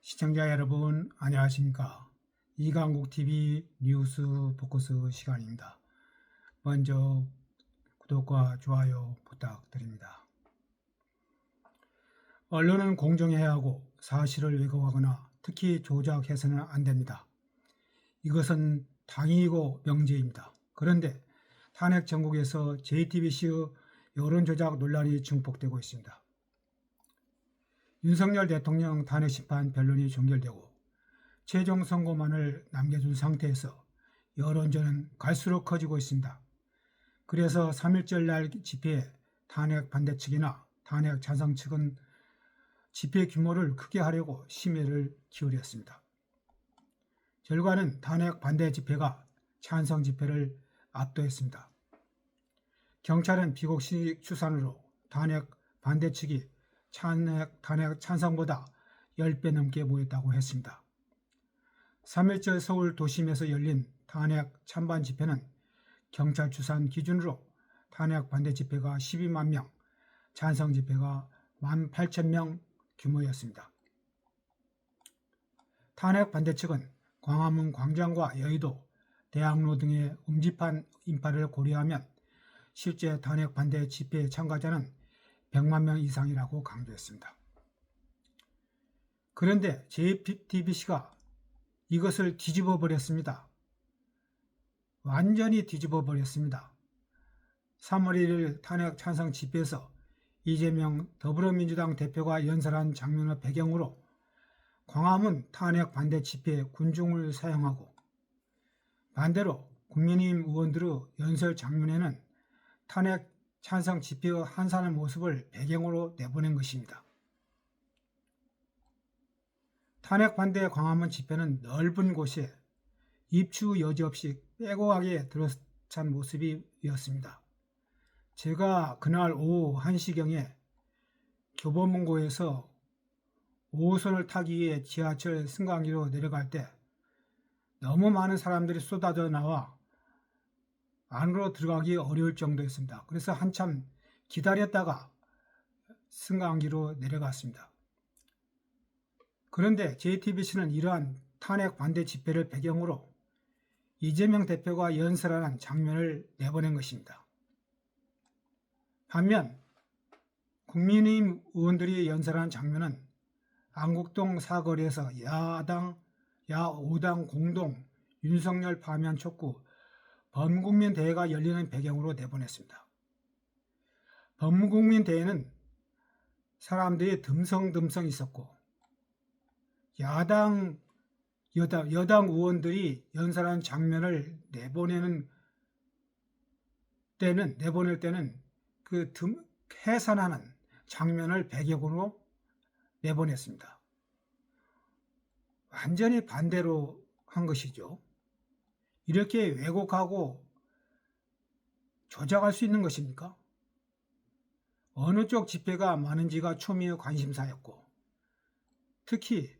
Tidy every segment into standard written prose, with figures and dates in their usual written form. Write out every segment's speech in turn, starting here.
시청자 여러분 안녕하십니까. 이강국TV 뉴스 포커스 시간입니다. 먼저 구독과 좋아요 부탁드립니다. 언론은 공정해야 하고 사실을 왜곡하거나 특히 조작해서는 안 됩니다. 이것은 당위이고 명제입니다. 그런데 탄핵 전국에서 JTBC의 여론조작 논란이 증폭되고 있습니다. 윤석열 대통령 탄핵 심판 변론이 종결되고 최종 선고만을 남겨둔 상태에서 여론전은 갈수록 커지고 있습니다. 그래서 3.1절 날 집회에 탄핵 반대 측이나 탄핵 찬성 측은 집회 규모를 크게 하려고 심혈을 기울였습니다. 결과는 탄핵 반대 집회가 찬성 집회를 압도했습니다. 경찰은 비공식 추산으로 탄핵 반대 측이 탄핵 찬성보다 10배 넘게 모였다고 했습니다. 3.1절 서울 도심에서 열린 탄핵 찬반 집회는 경찰 추산 기준으로 탄핵 반대 집회가 12만 명, 찬성 집회가 18,000명 규모였습니다. 탄핵 반대 측은 광화문 광장과 여의도, 대학로 등의 음지판 인파를 고려하면 실제 탄핵 반대 집회 참가자는 100만 명 이상이라고 강조했습니다. 그런데 JTBC가 이것을 뒤집어 버렸습니다. 완전히 뒤집어 버렸습니다. 3월 1일 탄핵 찬성 집회에서 이재명 더불어민주당 대표가 연설한 장면을 배경으로 광화문 탄핵 반대 집회에 군중을 사용하고 반대로 국민의힘 의원들의 연설 장면에는 탄핵 찬성 집회의 한산의 모습을 배경으로 내보낸 것입니다. 탄핵 반대 광화문 집회는 넓은 곳에 입추 여지 없이 빼곡하게 들어찬 모습이었습니다. 제가 그날 오후 1시경에 교보문고에서 5호선을 타기 위해 지하철 승강기로 내려갈 때 너무 많은 사람들이 쏟아져 나와 안으로 들어가기 어려울 정도였습니다. 그래서 한참 기다렸다가 승강기로 내려갔습니다. 그런데 JTBC는 이러한 탄핵 반대 집회를 배경으로 이재명 대표가 연설하는 장면을 내보낸 것입니다. 반면 국민의힘 의원들이 연설하는 장면은 안국동 사거리에서 야5당 공동 윤석열 파면 촉구 범국민 대회가 열리는 배경으로 내보냈습니다. 범국민 대회는 사람들이 듬성듬성 있었고 여당 의원들이 연설한 장면을 내보낼 때는 그 해산하는 장면을 배경으로 내보냈습니다. 완전히 반대로 한 것이죠. 이렇게 왜곡하고 조작할 수 있는 것입니까? 어느 쪽 집회가 많은지가 초미의 관심사였고 특히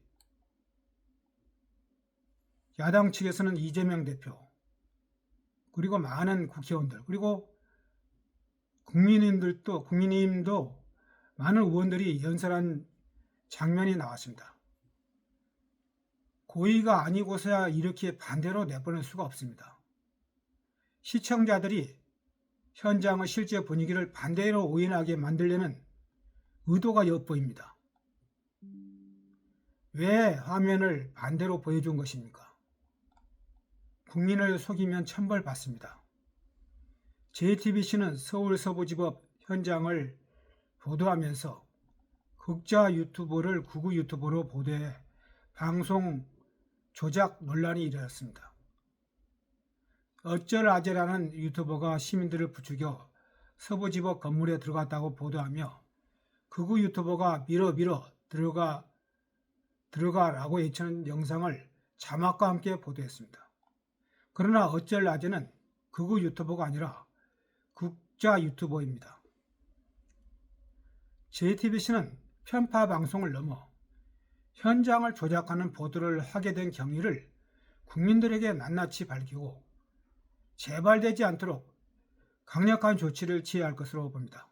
야당 측에서는 이재명 대표 그리고 많은 국회의원들 그리고 국민의힘도 많은 의원들이 연설한 장면이 나왔습니다. 고의가 아니고서야 이렇게 반대로 내보낼 수가 없습니다. 시청자들이 현장의 실제 분위기를 반대로 오인하게 만들려는 의도가 엿보입니다. 왜 화면을 반대로 보여준 것입니까? 국민을 속이면 천벌받습니다. JTBC는 서울 서부지법 현장을 보도하면서 극자 유튜버를 극우 유튜버로 보도해 방송 조작 논란이 일어났습니다. 어쩔아재라는 유튜버가 시민들을 부추겨 서부지법 건물에 들어갔다고 보도하며 극우 유튜버가 밀어 들어가라고 외치는 영상을 자막과 함께 보도했습니다. 그러나 어쩔아재는 극우 유튜버가 아니라 극자 유튜버입니다. JTBC는 편파 방송을 넘어 현장을 조작하는 보도를 하게 된 경위를 국민들에게 낱낱이 밝히고 재발되지 않도록 강력한 조치를 취해야 할 것으로 봅니다.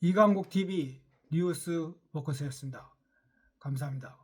이강국TV 뉴스 포커스였습니다. 감사합니다.